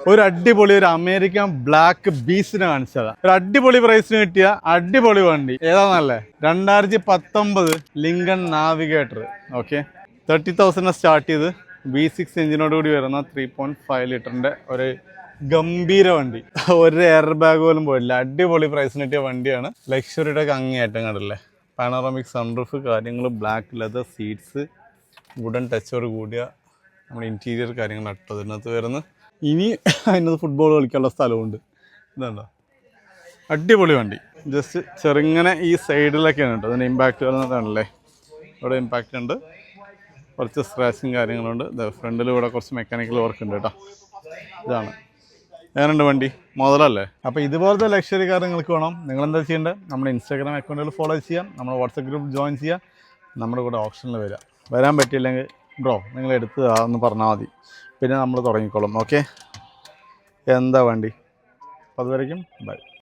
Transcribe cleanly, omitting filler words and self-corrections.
ഒരു അടിപൊളി ഒരു അമേരിക്കൻ ബ്ലാക്ക് ബീസിനെ കാണിച്ചതാ. ഒരു അടിപൊളി പ്രൈസിന് കിട്ടിയ അടിപൊളി വണ്ടി. ഏതാ നല്ലേ? 2019 ലിങ്കൺ നാവിഗേറ്റർ. ഓക്കെ, 30,000 സ്റ്റാർട്ട് ചെയ്ത് V6 എഞ്ചിനോട് കൂടി വരുന്ന 3.5 ലിറ്ററിന്റെ ഒരു ഗംഭീര വണ്ടി. ഒരു എയർ ബാഗ് പോലും പോയില്ല. അടിപൊളി പ്രൈസിന് കിട്ടിയ വണ്ടിയാണ്. ലക്ഷറിയുടെ അങ്ങേയറ്റം കണ്ടല്ലേ. പാനോറാമിക് സൺറൂഫ്, കാര്യങ്ങൾ, ബ്ലാക്ക് ലെതർ സീറ്റ്സ്, വുഡൻ ടച്ചോട് കൂടിയ നമ്മുടെ ഇൻറ്റീരിയർ കാര്യങ്ങളാണ് കേട്ടോ ഇതിനകത്ത് വരുന്നത്. ഇനി അതിനകത്ത് ഫുട്ബോൾ കളിക്കാനുള്ള സ്ഥലമുണ്ട്. ഇതുണ്ടോ, അടിപൊളി വണ്ടി. ജസ്റ്റ് ചെറുങ്ങനെ ഈ സൈഡിലൊക്കെയാണ് കേട്ടോ അതിന് ഇമ്പാക്റ്റ് വരുന്നതാണല്ലേ. ഇവിടെ ഇമ്പാക്റ്റ് ഉണ്ട്, കുറച്ച് സ്ക്രാച്ചും കാര്യങ്ങളുണ്ട്. ഫ്രണ്ടിൽ ഇവിടെ കുറച്ച് മെക്കാനിക്കൽ വർക്ക് ഉണ്ട് കേട്ടോ. ഇതാണ് ഏതാണ്ട് വണ്ടി മുതലല്ലേ. അപ്പോൾ ഇതുപോലത്തെ ലക്ഷറി കാർ നിങ്ങൾക്ക് വേണം, നിങ്ങളെന്താ ചെയ്യേണ്ടത്? നമ്മുടെ ഇൻസ്റ്റാഗ്രാം അക്കൗണ്ടുകൾ ഫോളോ ചെയ്യാം, നമ്മുടെ വാട്സപ്പ് ഗ്രൂപ്പ് ജോയിൻ ചെയ്യാം, നമ്മുടെ കൂടെ ഓപ്ഷനിൽ വരാൻ പറ്റിയില്ലെങ്കിൽ ബ്രോ നിങ്ങൾ എടുത്ത് അതൊന്ന് പറഞ്ഞാൽ മതി, പിന്നെ നമ്മൾ തുടങ്ങിക്കോളും. ഓക്കെ, എന്താ വണ്ടി. അപ്പോൾ അതുവരേക്കും ബൈ.